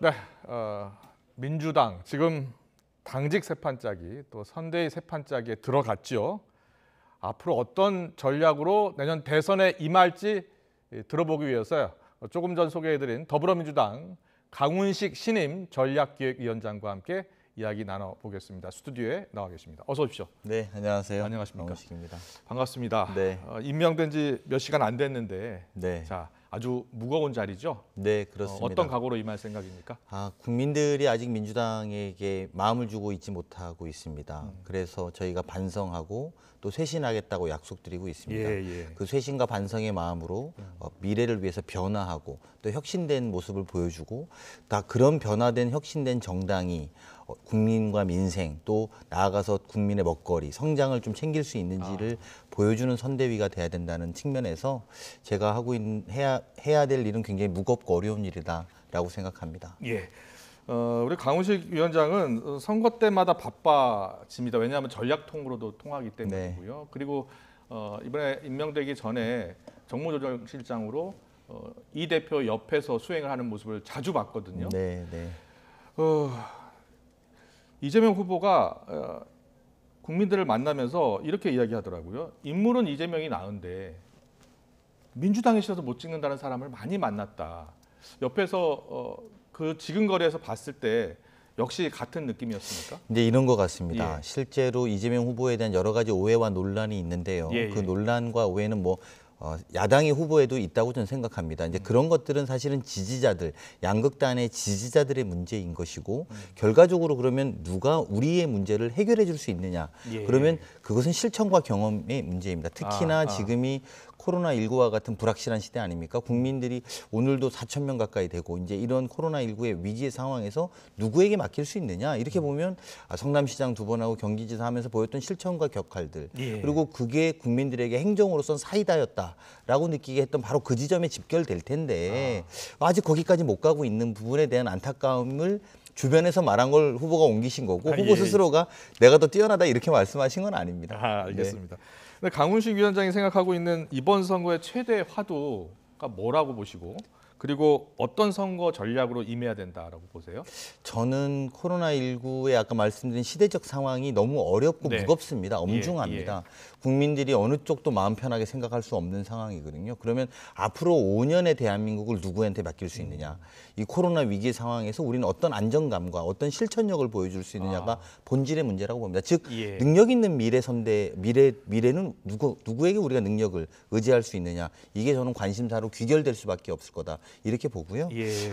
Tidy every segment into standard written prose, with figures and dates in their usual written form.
네, 민주당 지금 당직 세판짜기 또 선대위 세판짜기에 들어갔죠. 앞으로 어떤 전략으로 내년 대선에 임할지 들어보기 위해서요. 조금 전 소개해드린 더불어민주당 강훈식 신임 전략기획위원장과 함께 이야기 나눠보겠습니다. 스튜디오에 나와 계십니다. 어서 오십시오. 네, 안녕하세요. 안녕하십니까. 강훈식입니다. 반갑습니다. 네. 임명된 지 몇 시간 안 됐는데 네. 자, 아주 무거운 자리죠? 네, 그렇습니다. 어떤 각오로 임할 생각입니까? 국민들이 아직 민주당에게 마음을 주고 있지 못하고 있습니다. 그래서 저희가 반성하고 또 쇄신하겠다고 약속드리고 있습니다. 예. 그 쇄신과 반성의 마음으로 미래를 위해서 변화하고 또 혁신된 모습을 보여주고 다 그런 변화된 혁신된 정당이 국민과 민생 또 나아가서 국민의 먹거리, 성장을 좀 챙길 수 있는지를 보여주는 선대위가 돼야 된다는 측면에서 제가 하고 있는 해야 될 일은 굉장히 무겁고 어려운 일이다라고 생각합니다. 예. 우리 강훈식 위원장은 선거 때마다 바빠집니다. 왜냐하면 전략통으로도 통하기 때문이고요. 네. 그리고 이번에 임명되기 전에 정무조정실장으로 이 대표 옆에서 수행을 하는 모습을 자주 봤거든요. 네. 이재명 후보가 국민들을 만나면서 이렇게 이야기하더라고요. 인물은 이재명이 나은데 민주당에 있어서 못 찍는다는 사람을 많이 만났다. 옆에서 그 지근거리에서 봤을 때 역시 같은 느낌이었습니까? 이제 이런 것 같습니다. 예. 실제로 이재명 후보에 대한 여러 가지 오해와 논란이 있는데요. 그 논란과 오해는 야당의 후보에도 있다고 저는 생각합니다. 이제 그런 것들은 사실은 지지자들, 양극단의 지지자들의 문제인 것이고 결과적으로 그러면 누가 우리의 문제를 해결해 줄 수 있느냐. 그러면 그것은 실천과 경험의 문제입니다. 특히나 지금이 코로나19와 같은 불확실한 시대 아닙니까? 국민들이 오늘도 4천 명 가까이 되고 이제 이런 코로나19의 위기의 상황에서 누구에게 맡길 수 있느냐? 이렇게 보면 성남시장 2번 하고 경기지사 하면서 보였던 실천과 격할들 그리고 그게 국민들에게 행정으로선 사이다였다라고 느끼게 했던 바로 그 지점에 집결될 텐데 아직 거기까지 못 가고 있는 부분에 대한 안타까움을 주변에서 말한 걸 후보가 옮기신 거고 후보 스스로가 내가 더 뛰어나다 이렇게 말씀하신 건 아닙니다. 알겠습니다. 근데 강훈식 위원장이 생각하고 있는 이번 선거의 최대 화두가 뭐라고 보시고 그리고 어떤 선거 전략으로 임해야 된다라고 보세요? 저는 코로나19에 아까 말씀드린 시대적 상황이 너무 어렵고 무겁습니다. 엄중합니다. 국민들이 어느 쪽도 마음 편하게 생각할 수 없는 상황이거든요. 그러면 앞으로 5년의 대한민국을 누구한테 맡길 수 있느냐. 이 코로나 위기 상황에서 우리는 어떤 안정감과 어떤 실천력을 보여줄 수 있느냐가 본질의 문제라고 봅니다. 즉 능력 있는 미래는 누구에게 우리가 능력을 의지할 수 있느냐. 이게 저는 관심사로 귀결될 수밖에 없을 거다. 이렇게 보고요.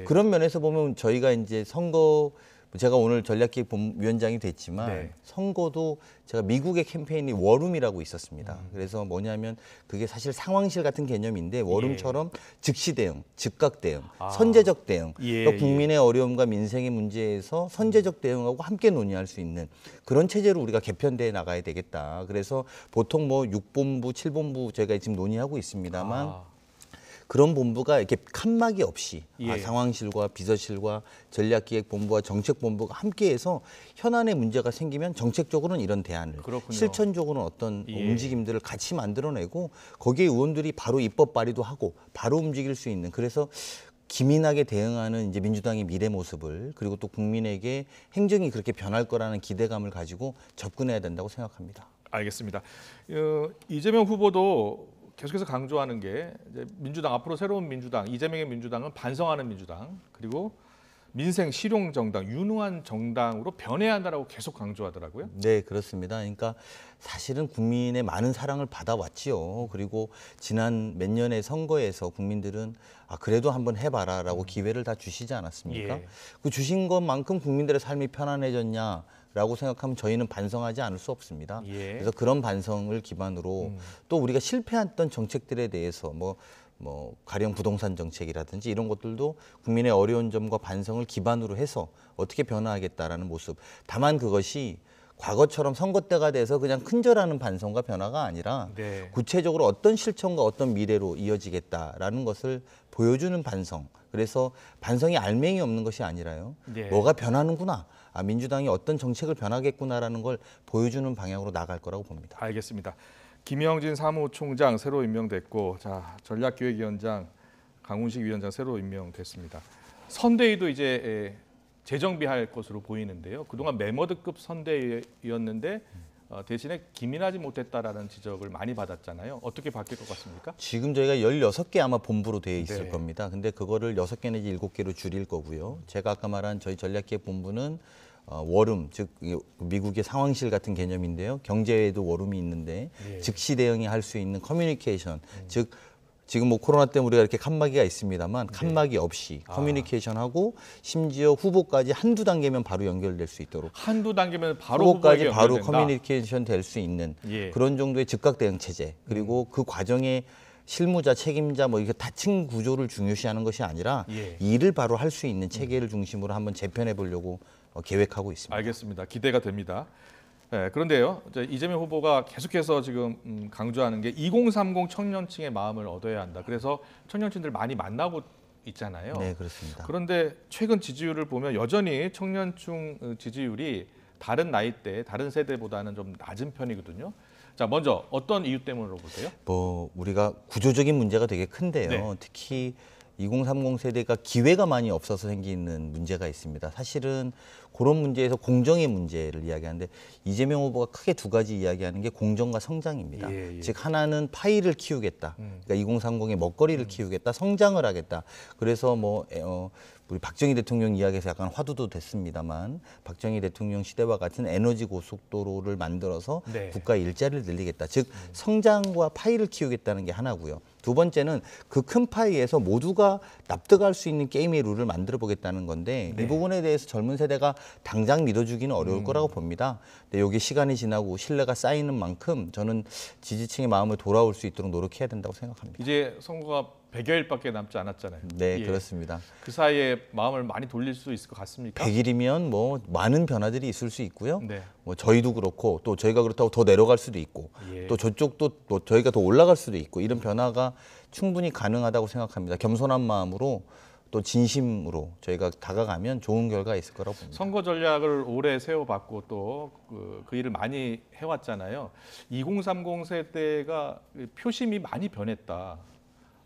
그런 면에서 보면 저희가 이제 선거 제가 오늘 전략기획위원장이 됐지만 선거도 제가 미국의 캠페인이 워룸이라고 있었습니다. 그래서 뭐냐면 그게 사실 상황실 같은 개념인데 워룸처럼 즉시 대응, 즉각 대응, 선제적 대응, 또 국민의 어려움과 민생의 문제에서 선제적 대응하고 함께 논의할 수 있는 그런 체제로 우리가 개편돼 나가야 되겠다. 그래서 보통 6본부, 7본부 저희가 지금 논의하고 있습니다만 그런 본부가 이렇게 칸막이 없이 상황실과 비서실과 전략기획본부와 정책본부가 함께해서 현안의 문제가 생기면 정책적으로는 이런 대안을 실천적으로는 어떤 움직임들을 같이 만들어내고 거기에 의원들이 바로 입법 발의도 하고 바로 움직일 수 있는 그래서 기민하게 대응하는 이제 민주당의 미래 모습을 그리고 또 국민에게 행정이 그렇게 변할 거라는 기대감을 가지고 접근해야 된다고 생각합니다. 알겠습니다. 이재명 후보도 계속해서 강조하는 게 이제 민주당 앞으로 새로운 민주당, 이재명의 민주당은 반성하는 민주당 그리고 민생 실용 정당, 유능한 정당으로 변해야 한다라고 계속 강조하더라고요. 네, 그렇습니다. 그러니까 사실은 국민의 많은 사랑을 받아왔지요. 그리고 지난 몇 년의 선거에서 국민들은 그래도 한번 해봐라라고 기회를 다 주시지 않았습니까? 그 주신 것만큼 국민들의 삶이 편안해졌냐? 라고 생각하면 저희는 반성하지 않을 수 없습니다. 그래서 그런 반성을 기반으로 또 우리가 실패했던 정책들에 대해서 가령 부동산 정책이라든지 이런 것들도 국민의 어려운 점과 반성을 기반으로 해서 어떻게 변화하겠다라는 모습. 다만 그것이 과거처럼 선거 때가 돼서 그냥 큰절하는 반성과 변화가 아니라 구체적으로 어떤 실천과 어떤 미래로 이어지겠다라는 것을 보여주는 반성. 그래서 반성이 알맹이 없는 것이 아니라요. 뭐가 변하는구나. 민주당이 어떤 정책을 변하겠구나라는 걸 보여주는 방향으로 나갈 거라고 봅니다. 알겠습니다. 김영진 사무총장 새로 임명됐고 전략기획위원장 강훈식 위원장 새로 임명됐습니다. 선대위도 이제 재정비할 것으로 보이는데요. 그동안 메머드급 선대위였는데 대신에 기민하지 못했다라는 지적을 많이 받았잖아요. 어떻게 바뀔 것 같습니까? 지금 저희가 16개 아마 본부로 되어 있을 네. 겁니다. 근데 그거를 6개 내지 7개로 줄일 거고요. 제가 아까 말한 저희 전략기획 본부는 워룸, 즉 미국의 상황실 같은 개념인데요. 경제에도 워룸이 있는데 예. 즉시 대응이 할 수 있는 커뮤니케이션, 즉 지금 뭐 코로나 때문에 우리가 이렇게 칸막이가 있습니다만 칸막이 없이 커뮤니케이션하고 심지어 후보까지 한두 단계면 바로 연결될 수 있도록 한두 단계면 바로 후보까지 후보에게 바로 연결된다. 커뮤니케이션 될 수 있는 예. 그런 정도의 즉각 대응 체제 그리고 그 과정에 실무자, 책임자 뭐 이렇게 다층 구조를 중요시하는 것이 아니라 예. 일을 바로 할 수 있는 체계를 중심으로 한번 재편해 보려고 계획하고 있습니다. 알겠습니다. 기대가 됩니다. 네, 그런데요, 이제 이재명 후보가 계속해서 지금 강조하는 게 2030 청년층의 마음을 얻어야 한다. 그래서 청년층들 많이 만나고 있잖아요. 네, 그렇습니다. 그런데 최근 지지율을 보면 여전히 청년층 지지율이 다른 나이대, 다른 세대보다는 좀 낮은 편이거든요. 자, 먼저 어떤 이유 때문으로 보세요? 뭐 우리가 구조적인 문제가 되게 큰데요. 네. 특히 2030 세대가 기회가 많이 없어서 생기는 문제가 있습니다. 사실은 그런 문제에서 공정의 문제를 이야기하는데 이재명 후보가 크게 두 가지 이야기하는 게 공정과 성장입니다. 예, 예. 즉 하나는 파이를 키우겠다. 그러니까 2030의 먹거리를 키우겠다. 성장을 하겠다. 그래서 우리 박정희 대통령 이야기에서 약간 화두도 됐습니다만 박정희 대통령 시대와 같은 에너지 고속도로를 만들어서 네. 국가 일자리를 늘리겠다. 즉 성장과 파이를 키우겠다는 게 하나고요. 두 번째는 그 큰 파이에서 모두가 납득할 수 있는 게임의 룰을 만들어 보겠다는 건데 네. 이 부분에 대해서 젊은 세대가 당장 믿어주기는 어려울 거라고 봅니다. 근데 여기 시간이 지나고 신뢰가 쌓이는 만큼 저는 지지층의 마음을 돌아올 수 있도록 노력해야 된다고 생각합니다. 이제 선거가 100여일밖에 남지 않았잖아요. 네, 예. 그렇습니다. 그 사이에 마음을 많이 돌릴 수 있을 것 같습니까? 100일이면 뭐 많은 변화들이 있을 수 있고요. 네. 뭐 저희도 그렇고 또 저희가 그렇다고 더 내려갈 수도 있고 예. 또 저쪽도 또 저희가 더 올라갈 수도 있고 이런 변화가 충분히 가능하다고 생각합니다. 겸손한 마음으로 또 진심으로 저희가 다가가면 좋은 결과가 있을 거라고 봅니다. 선거 전략을 오래 세워봤고 또 그 일을 많이 해왔잖아요. 2030 세대가 표심이 많이 변했다.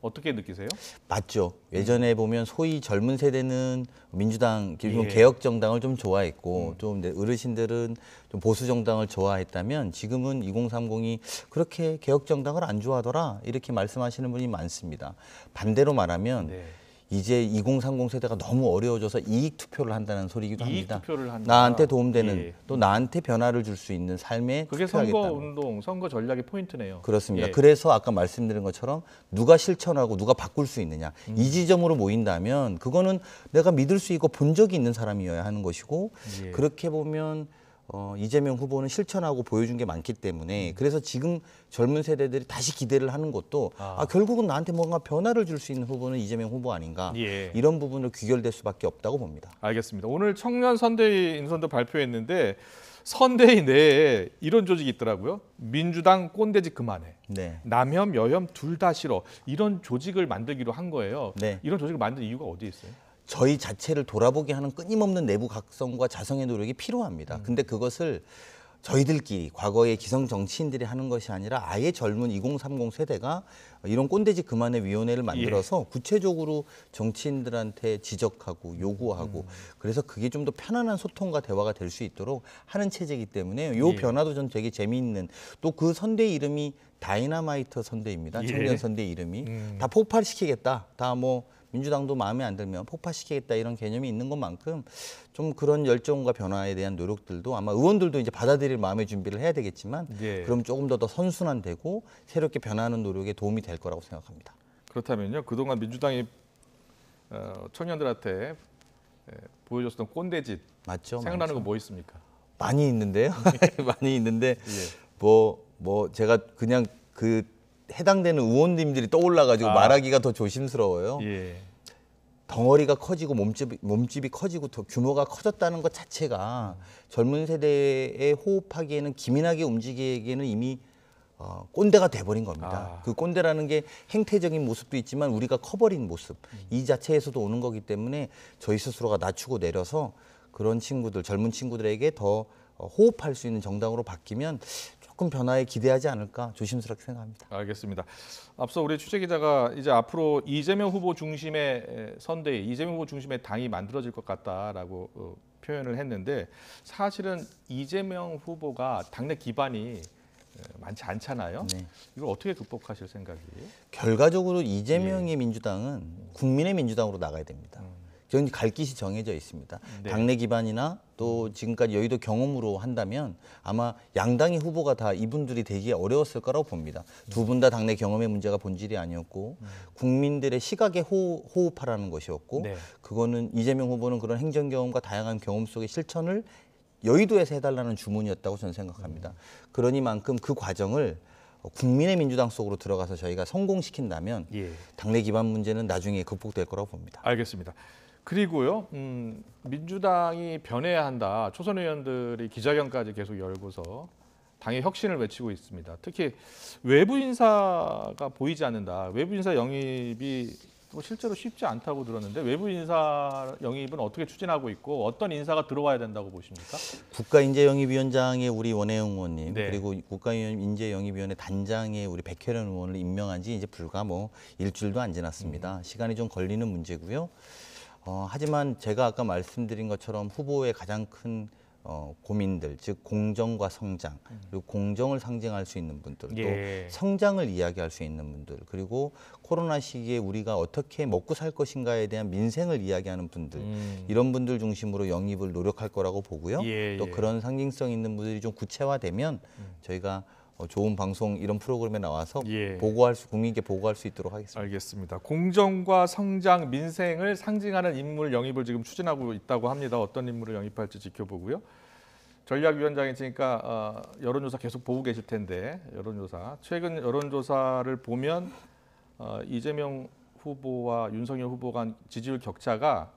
어떻게 느끼세요? 맞죠. 예전에 보면 소위 젊은 세대는 민주당, 예. 개혁 정당을 좀 좋아했고 좀 어르신들은 좀 보수 정당을 좋아했다면 지금은 2030이 그렇게 개혁 정당을 안 좋아하더라 이렇게 말씀하시는 분이 많습니다. 반대로 말하면 네. 이제 2030 세대가 너무 어려워져서 이익 투표를 한다는 소리이기도 이익 합니다. 투표를 한다. 나한테 도움되는 예. 또 나한테 변화를 줄 수 있는 삶에 그게 투표하겠다는 선거 운동, 선거 전략의 포인트네요. 그렇습니다. 예. 그래서 아까 말씀드린 것처럼 누가 실천하고 누가 바꿀 수 있느냐 이 지점으로 모인다면 그거는 내가 믿을 수 있고 본 적이 있는 사람이어야 하는 것이고 예. 그렇게 보면 이재명 후보는 실천하고 보여준 게 많기 때문에 그래서 지금 젊은 세대들이 다시 기대를 하는 것도 결국은 나한테 뭔가 변화를 줄 수 있는 후보는 이재명 후보 아닌가 예. 이런 부분으로 귀결될 수밖에 없다고 봅니다. 알겠습니다. 오늘 청년 선대위 인선도 발표했는데 선대위 내에 이런 조직이 있더라고요. 민주당 꼰대짓 그만해. 네. 남혐, 여혐 둘 다 싫어. 이런 조직을 만들기로 한 거예요. 네. 이런 조직을 만든 이유가 어디에 있어요? 저희 자체를 돌아보게 하는 끊임없는 내부 각성과 자성의 노력이 필요합니다. 근데 그것을 저희들끼리 과거의 기성 정치인들이 하는 것이 아니라 아예 젊은 2030 세대가 이런 꼰대짓 그만의 위원회를 만들어서 구체적으로 정치인들한테 지적하고 요구하고 그래서 그게 좀 더 편안한 소통과 대화가 될 수 있도록 하는 체제이기 때문에 이 예. 변화도 전 되게 재미있는 또 그 선대 이름이 다이너마이트 선대입니다. 예. 청년 선대 이름이 다 폭발시키겠다. 다 뭐 민주당도 마음에 안 들면 폭파시키겠다 이런 개념이 있는 것만큼 좀 그런 열정과 변화에 대한 노력들도 아마 의원들도 이제 받아들일 마음의 준비를 해야 되겠지만 예. 그럼 조금 더 선순환되고 새롭게 변화하는 노력에 도움이 될 거라고 생각합니다. 그렇다면요. 그동안 민주당이 청년들한테 보여줬던 꼰대짓 맞죠? 생각나는 거 뭐 있습니까? 많이 있는데요. 많이 있는데 예. 뭐 제가 그냥 그 해당되는 의원님들이 떠올라가지고 말하기가 더 조심스러워요. 예. 덩어리가 커지고 몸집이 커지고 더 규모가 커졌다는 것 자체가 젊은 세대에 호흡하기에는 기민하게 움직이기에는 이미 꼰대가 돼버린 겁니다. 그 꼰대라는 게 행태적인 모습도 있지만 우리가 커버린 모습 이 자체에서도 오는 거기 때문에 저희 스스로가 낮추고 내려서 그런 친구들 젊은 친구들에게 더 호흡할 수 있는 정당으로 바뀌면 조금 변화에 기대하지 않을까 조심스럽게 생각합니다. 알겠습니다. 앞서 우리 취재 기자가 이제 앞으로 이재명 후보 중심의 선대위, 이재명 후보 중심의 당이 만들어질 것 같다라고 표현을 했는데 사실은 이재명 후보가 당내 기반이 많지 않잖아요. 네. 이걸 어떻게 극복하실 생각이에요? 결과적으로 이재명의 민주당은 국민의 민주당으로 나가야 됩니다. 저는 갈 길이 정해져 있습니다. 네. 당내 기반이나 또 지금까지 여의도 경험으로 한다면 아마 양당의 후보가 다 이분들이 되기 어려웠을 거라고 봅니다. 두 분 다 당내 경험의 문제가 본질이 아니었고 국민들의 시각에 호흡하라는 것이었고 네. 그거는 이재명 후보는 그런 행정 경험과 다양한 경험 속의 실천을 여의도에서 해달라는 주문이었다고 저는 생각합니다. 그러니만큼 그 과정을 국민의 민주당 속으로 들어가서 저희가 성공시킨다면 예. 당내 기반 문제는 나중에 극복될 거라고 봅니다. 알겠습니다. 그리고요, 민주당이 변해야 한다. 초선 의원들이 기자회견까지 계속 열고서 당의 혁신을 외치고 있습니다. 특히 외부 인사가 보이지 않는다. 외부 인사 영입이 또 실제로 쉽지 않다고 들었는데 외부 인사 영입은 어떻게 추진하고 있고 어떤 인사가 들어와야 된다고 보십니까? 국가인재영입위원장의 우리 원혜영 의원님 네. 그리고 국가인재영입위원회 단장의 우리 백혜련 의원을 임명한 지 이제 불과 뭐 일주일도 안 지났습니다. 시간이 좀 걸리는 문제고요. 하지만 제가 아까 말씀드린 것처럼 후보의 가장 큰 고민들, 즉 공정과 성장, 그리고 공정을 상징할 수 있는 분들, 예. 또 성장을 이야기할 수 있는 분들, 그리고 코로나 시기에 우리가 어떻게 먹고 살 것인가에 대한 민생을 이야기하는 분들, 이런 분들 중심으로 영입을 노력할 거라고 보고요. 예, 또 예. 그런 상징성 있는 분들이 좀 구체화되면 저희가 좋은 방송 이런 프로그램에 나와서 예. 국민께 보고할 수 있도록 하겠습니다. 알겠습니다. 공정과 성장, 민생을 상징하는 인물 영입을 지금 추진하고 있다고 합니다. 어떤 인물을 영입할지 지켜보고요. 전략위원장이시니까 여론조사 계속 보고 계실 텐데 여론조사 최근 여론조사를 보면 이재명 후보와 윤석열 후보 간 지지율 격차가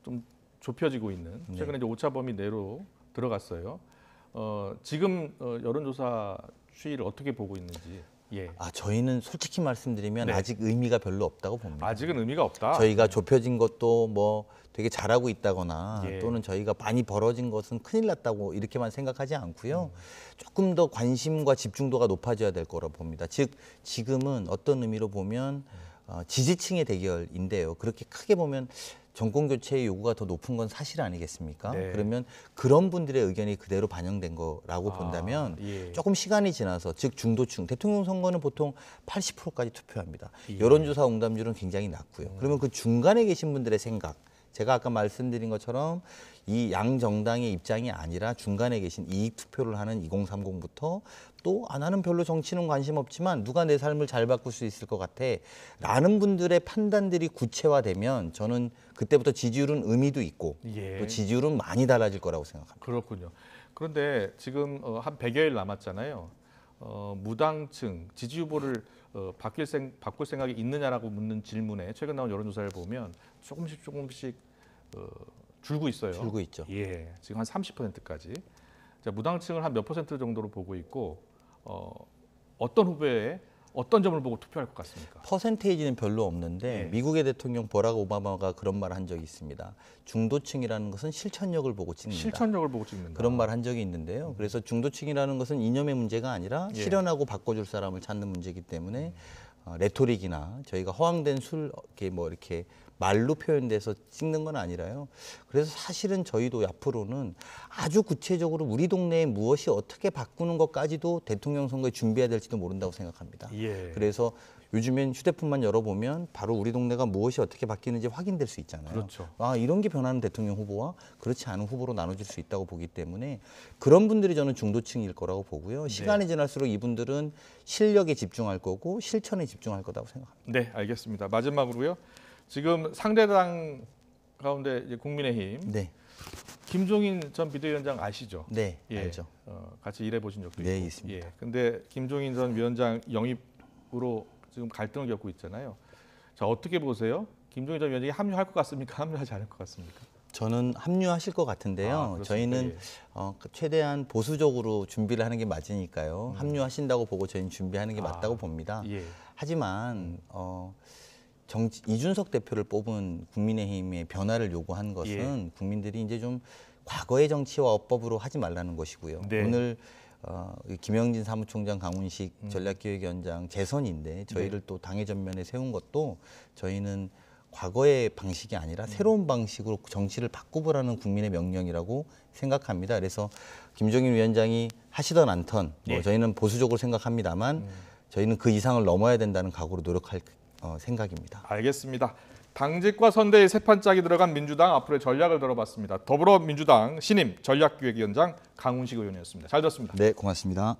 좀 좁혀지고 있는 최근에 이제 오차 범위 내로 들어갔어요. 지금 여론조사 추이를 어떻게 보고 있는지. 예. 저희는 솔직히 말씀드리면 네. 아직 의미가 별로 없다고 봅니다. 아직은 의미가 없다. 저희가 좁혀진 것도 뭐 되게 잘하고 있다거나 예. 또는 저희가 많이 벌어진 것은 큰일 났다고 이렇게만 생각하지 않고요. 조금 더 관심과 집중도가 높아져야 될 거라고 봅니다. 즉 지금은 어떤 의미로 보면 지지층의 대결인데요. 그렇게 크게 보면 정권 교체의 요구가 더 높은 건 사실 아니겠습니까? 네. 그러면 그런 분들의 의견이 그대로 반영된 거라고 본다면 예. 조금 시간이 지나서 즉 중도층 대통령 선거는 보통 80%까지 투표합니다. 예. 여론조사 응답률은 굉장히 낮고요. 그러면 그 중간에 계신 분들의 생각 제가 아까 말씀드린 것처럼 이 양 정당의 입장이 아니라 중간에 계신 이익 투표를 하는 2030부터 또 나는 별로 정치는 관심 없지만 누가 내 삶을 잘 바꿀 수 있을 것 같아 라는 분들의 판단들이 구체화되면 저는 그때부터 지지율은 의미도 있고 예. 또 지지율은 많이 달라질 거라고 생각합니다. 그렇군요. 그런데 지금 한 100여일 남았잖아요. 무당층 지지 후보를 바꿀 생각이 있느냐라고 묻는 질문에 최근 나온 여론조사를 보면 조금씩 줄고 있어요. 줄고 있죠. 예, 지금 한 30%까지. 자, 무당층을 한 몇 퍼센트 정도로 보고 있고 어떤 후보에 어떤 점을 보고 투표할 것 같습니까? 퍼센테이지는 별로 없는데 예. 미국의 대통령 버락 오바마가 그런 말을 한 적이 있습니다. 중도층이라는 것은 실천력을 보고 찍는다. 실천력을 보고 찍는다. 그런 말 한 적이 있는데요. 그래서 중도층이라는 것은 이념의 문제가 아니라 예. 실현하고 바꿔줄 사람을 찾는 문제이기 때문에 레토릭이나 저희가 허황된 이렇게 말로 표현돼서 찍는 건 아니라요. 그래서 사실은 저희도 앞으로는 아주 구체적으로 우리 동네에 무엇이 어떻게 바꾸는 것까지도 대통령 선거에 준비해야 될지도 모른다고 생각합니다. 예. 그래서 요즘엔 휴대폰만 열어보면 바로 우리 동네가 무엇이 어떻게 바뀌는지 확인될 수 있잖아요. 그렇죠. 이런 게 변하는 대통령 후보와 그렇지 않은 후보로 나눠질 수 있다고 보기 때문에 그런 분들이 저는 중도층일 거라고 보고요. 시간이 지날수록 이분들은 실력에 집중할 거고 실천에 집중할 거라고 생각합니다. 네, 알겠습니다. 마지막으로요. 지금 상대당 가운데 이제 국민의힘 네, 김종인 전 비대위원장 아시죠? 네, 예, 알죠. 같이 일해 보신 적도 네, 있고. 있습니다. 예, 근데 김종인 전 위원장 영입으로 지금 갈등을 겪고 있잖아요. 자, 어떻게 보세요? 김종인 전 위원장이 합류할 것 같습니까? 합류하지 않을 것 같습니까? 저는 합류하실 것 같은데요. 그렇습니까? 저희는 예. 최대한 보수적으로 준비를 하는 게 맞으니까요. 합류하신다고 보고 저희는 준비하는 게 맞다고 봅니다. 예. 하지만 이준석 대표를 뽑은 국민의힘의 변화를 요구한 것은 국민들이 이제 좀 과거의 정치와 어법으로 하지 말라는 것이고요. 네. 오늘 김영진 사무총장, 강훈식 전략기획위원장 재선인데 저희를 또 당의 전면에 세운 것도 저희는 과거의 방식이 아니라 새로운 방식으로 정치를 바꾸보라는 국민의 명령이라고 생각합니다. 그래서 김종인 위원장이 하시던 않던 저희는 보수적으로 생각합니다만 저희는 그 이상을 넘어야 된다는 각오로 노력할 생각입니다. 알겠습니다. 당직과 선대의 세 판짝이 들어간 민주당 앞으로의 전략을 들어봤습니다. 더불어민주당 신임 전략기획위원장 강훈식 의원이었습니다. 잘 들었습니다. 네, 고맙습니다.